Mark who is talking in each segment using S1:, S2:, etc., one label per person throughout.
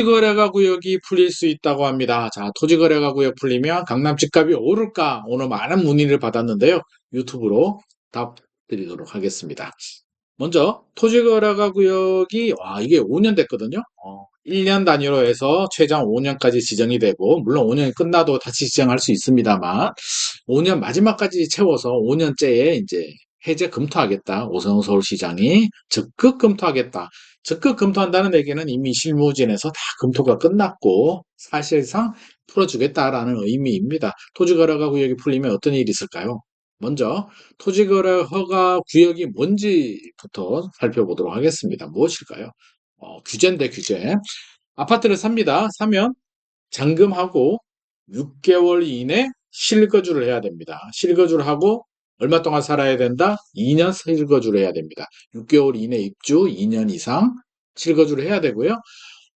S1: 토지거래가 구역이 풀릴 수 있다고 합니다. 자, 토지거래가 구역 풀리면 강남 집값이 오를까? 오늘 많은 문의를 받았는데요. 유튜브로 답 드리도록 하겠습니다. 먼저 토지거래가 구역이 이게 5년 됐거든요. 1년 단위로 해서 최장 5년까지 지정이 되고, 물론 5년이 끝나도 다시 지정할 수 있습니다만 5년 마지막까지 채워서 5년째에 이제 해제 검토하겠다. 오성훈 서울시장이 적극 검토하겠다. 적극 검토한다는 얘기는 이미 실무진에서 다 검토가 끝났고 사실상 풀어주겠다라는 의미입니다. 토지거래가 구역이 풀리면 어떤 일이 있을까요? 먼저 토지거래 허가 구역이 뭔지부터 살펴보도록 하겠습니다. 무엇일까요? 규제인데 규제. 아파트를 삽니다. 사면 잔금하고 6개월 이내 실거주를 해야 됩니다. 실거주를 하고 얼마 동안 살아야 된다? 2년 실거주를 해야 됩니다. 6개월 이내 입주, 2년 이상 실거주를 해야 되고요.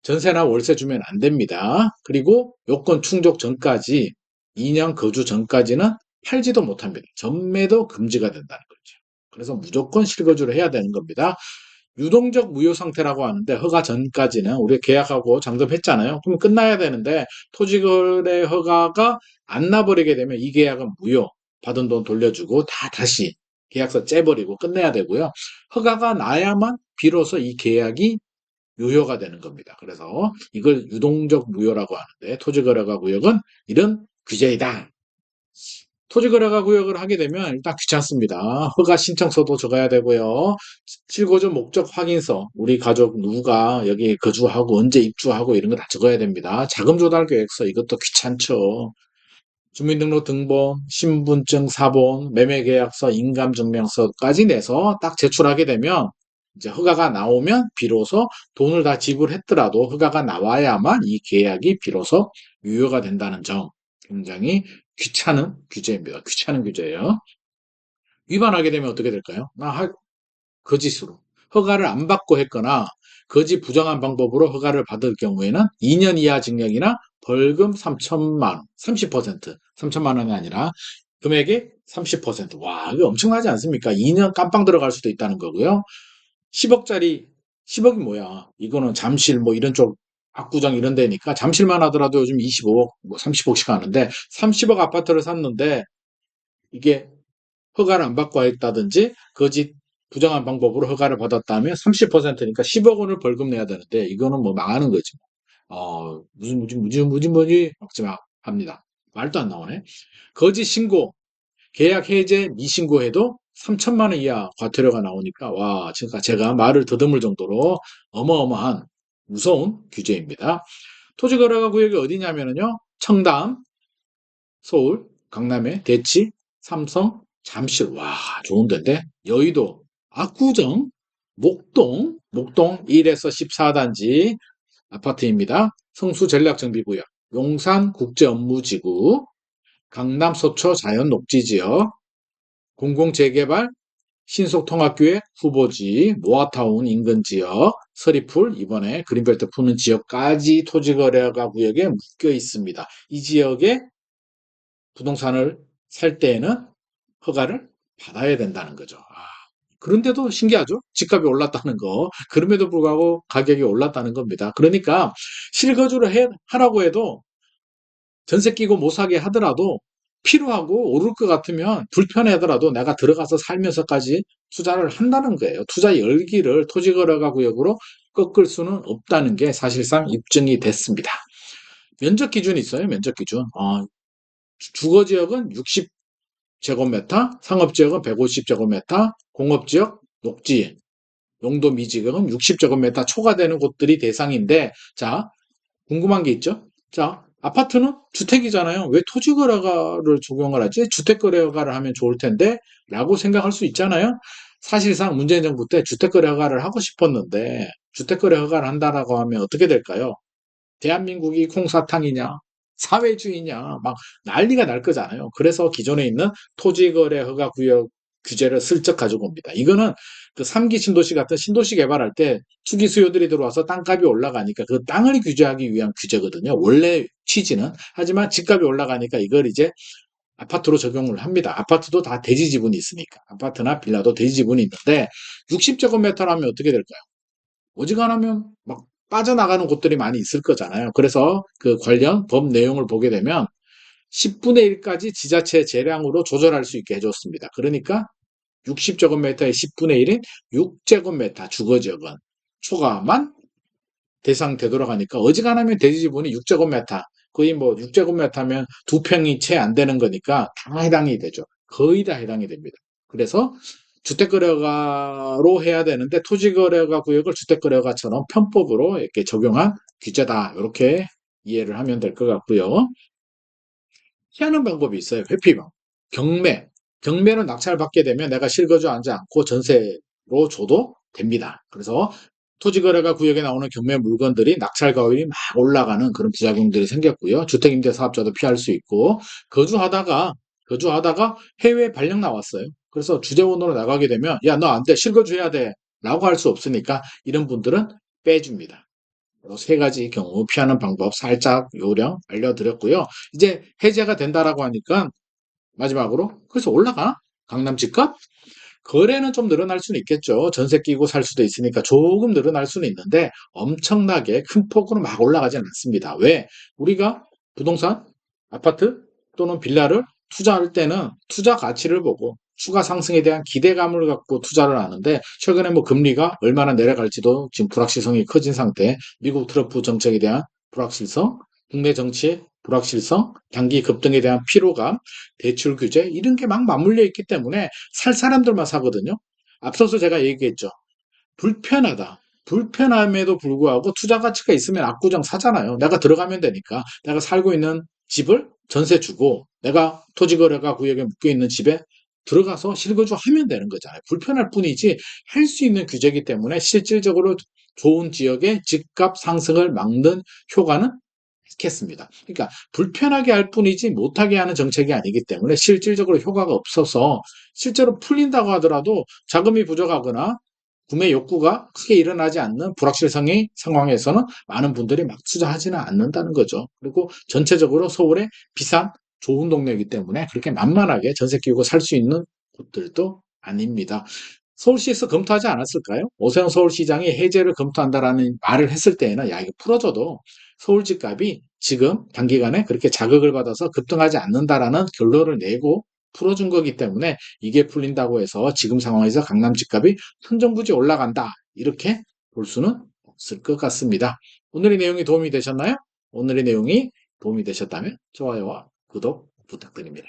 S1: 전세나 월세 주면 안 됩니다. 그리고 요건 충족 전까지 2년 거주 전까지는 팔지도 못합니다. 전매도 금지가 된다는 거죠. 그래서 무조건 실거주를 해야 되는 겁니다. 유동적 무효 상태라고 하는데 허가 전까지는 우리가 계약하고 잠금했잖아요. 그럼 끝나야 되는데 토지거래 허가가 안 나버리게 되면 이 계약은 무효. 받은 돈 돌려주고 다시 계약서 째버리고 끝내야 되고요. 허가가 나야만 비로소 이 계약이 유효가 되는 겁니다. 그래서 이걸 유동적 무효라고 하는데 토지거래가 구역은 이런 규제이다. 토지거래가 구역을 하게 되면 일단 귀찮습니다. 허가 신청서도 적어야 되고요. 실거주 목적 확인서, 우리 가족 누가 여기 거주하고 언제 입주하고 이런 거 다 적어야 됩니다. 자금 조달 계획서 이것도 귀찮죠. 주민등록등본, 신분증 사본, 매매계약서, 인감증명서까지 내서 딱 제출하게 되면 이제 허가가 나오면 비로소 돈을 다 지불했더라도 허가가 나와야만 이 계약이 비로소 유효가 된다는 점. 굉장히 귀찮은 규제입니다. 귀찮은 규제예요. 위반하게 되면 어떻게 될까요? 거짓으로 허가를 안 받고 했거나 거짓 부정한 방법으로 허가를 받을 경우에는 2년 이하 징역이나 벌금 3천만 원, 30%, 3천만 원이 아니라 금액의 30%. 와, 이거 엄청나지 않습니까? 2년 깜빵 들어갈 수도 있다는 거고요. 10억짜리, 10억이 뭐야? 이거는 잠실 뭐 이런 쪽 압구정 이런 데니까 잠실만 하더라도 요즘 25억, 뭐 30억씩 하는데 30억 아파트를 샀는데 이게 허가를 안 받고 했다든지 거짓 부정한 방법으로 허가를 받았다면 30%니까 10억 원을 벌금 내야 되는데 이거는 뭐 망하는 거지. 무지 막지 합니다. 말도 안 나오네. 거짓 신고, 계약 해제 미신고해도 3천만 원 이하 과태료가 나오니까 와, 제가 말을 더듬을 정도로 어마어마한 무서운 규제입니다. 토지거래가 구역이 어디냐면요. 청담, 서울, 강남의 대치, 삼성, 잠실. 와, 좋은 데인데. 여의도, 압구정, 목동 1에서 14단지 아파트입니다. 성수 전략정비구역, 용산 국제업무지구, 강남 서초 자연녹지지역, 공공재개발, 신속통합교획 후보지, 모아타운 인근 지역, 서리풀, 이번에 그린벨트 푸는 지역까지 토지거래가 구역에 묶여 있습니다. 이 지역에 부동산을 살 때에는 허가를 받아야 된다는 거죠. 그런데도 신기하죠? 집값이 올랐다는 거. 그럼에도 불구하고 가격이 올랐다는 겁니다. 그러니까 실거주를 하라고 해도 전세 끼고 못 사게 하더라도 필요하고 오를 것 같으면 불편하더라도 내가 들어가서 살면서까지 투자를 한다는 거예요. 투자 열기를 토지거래가 구역으로 꺾을 수는 없다는 게 사실상 입증이 됐습니다. 면적 기준이 있어요. 면적 기준. 주거지역은 60제곱미터, 상업지역은 150제곱미터, 공업지역, 녹지, 용도 미지역은 60제곱미터 초과되는 곳들이 대상인데, 자, 궁금한 게 있죠? 자, 아파트는 주택이잖아요. 왜 토지거래가를 적용을 하지? 주택거래허가를 하면 좋을 텐데, 라고 생각할 수 있잖아요. 사실상 문재인 정부 때 주택거래허가를 하고 싶었는데, 주택거래허가를 한다라고 하면 어떻게 될까요? 대한민국이 콩사탕이냐, 사회주의냐, 막 난리가 날 거잖아요. 그래서 기존에 있는 토지거래 허가 구역 규제를 슬쩍 가지고 옵니다. 이거는 그 3기 신도시 같은 신도시 개발할 때 투기 수요들이 들어와서 땅값이 올라가니까 그 땅을 규제하기 위한 규제거든요. 원래 취지는. 하지만 집값이 올라가니까 이걸 이제 아파트로 적용을 합니다. 아파트도 다 대지 지분이 있으니까. 아파트나 빌라도 대지 지분이 있는데 60제곱미터라면 어떻게 될까요? 어지간하면 막 빠져나가는 곳들이 많이 있을 거잖아요. 그래서 그 관련 법 내용을 보게 되면 10분의 1까지 지자체 재량으로 조절할 수 있게 해줬습니다. 그러니까 60제곱미터의 10분의 1인 6제곱미터 주거지역은 초과만 대상 되도록 하니까 어지간하면 대지 지분이 6제곱미터 거의 뭐 6제곱미터면 두 평이 채 안 되는 거니까 다 해당이 되죠. 거의 다 해당이 됩니다. 그래서 주택거래가로 해야 되는데 토지거래가 구역을 주택거래가처럼 편법으로 이렇게 적용한 규제다. 이렇게 이해를 하면 될 것 같고요. 피하는 방법이 있어요. 회피방. 경매. 경매는 낙찰 받게 되면 내가 실거주 하지 않고 전세로 줘도 됩니다. 그래서 토지거래가 구역에 나오는 경매 물건들이 낙찰 가율이 막 올라가는 그런 부작용들이 생겼고요. 주택임대 사업자도 피할 수 있고 거주하다가 해외 발령 나왔어요. 그래서 주재원으로 나가게 되면 야, 너 안 돼. 실거주해야 돼. 라고 할 수 없으니까 이런 분들은 빼줍니다. 세 가지 경우 피하는 방법 살짝 요령 알려드렸고요. 이제 해제가 된다라고 하니까 마지막으로 그래서 올라가? 강남 집값? 거래는 좀 늘어날 수는 있겠죠. 전세 끼고 살 수도 있으니까 조금 늘어날 수는 있는데 엄청나게 큰 폭으로 막 올라가진 않습니다. 왜? 우리가 부동산, 아파트 또는 빌라를 투자할 때는 투자 가치를 보고 추가 상승에 대한 기대감을 갖고 투자를 하는데 최근에 뭐 금리가 얼마나 내려갈지도 지금 불확실성이 커진 상태, 미국 트럼프 정책에 대한 불확실성, 국내 정치의 불확실성, 단기 급등에 대한 피로감, 대출 규제 이런 게 막 맞물려 있기 때문에 살 사람들만 사거든요. 앞서서 제가 얘기했죠. 불편하다. 불편함에도 불구하고 투자 가치가 있으면 압구정 사잖아요. 내가 들어가면 되니까. 내가 살고 있는 집을 전세 주고 내가 토지거래가 구역에 묶여 있는 집에 들어가서 실거주 하면 되는 거잖아요. 불편할 뿐이지 할 수 있는 규제이기 때문에 실질적으로 좋은 지역의 집값 상승을 막는 효과는 있겠습니다. 그러니까 불편하게 할 뿐이지 못하게 하는 정책이 아니기 때문에 실질적으로 효과가 없어서 실제로 풀린다고 하더라도 자금이 부족하거나 구매 욕구가 크게 일어나지 않는 불확실성의 상황에서는 많은 분들이 막 투자하지는 않는다는 거죠. 그리고 전체적으로 서울의 비싼 좋은 동네이기 때문에 그렇게 만만하게 전세 끼고 살 수 있는 곳들도 아닙니다. 서울시에서 검토하지 않았을까요? 오세훈 서울시장이 해제를 검토한다라는 말을 했을 때에는 야, 이거 풀어줘도 서울 집값이 지금 단기간에 그렇게 자극을 받아서 급등하지 않는다라는 결론을 내고 풀어준 거기 때문에 이게 풀린다고 해서 지금 상황에서 강남 집값이 천정부지 올라간다. 이렇게 볼 수는 없을 것 같습니다. 오늘의 내용이 도움이 되셨나요? 오늘의 내용이 도움이 되셨다면 좋아요와 구독 부탁드립니다.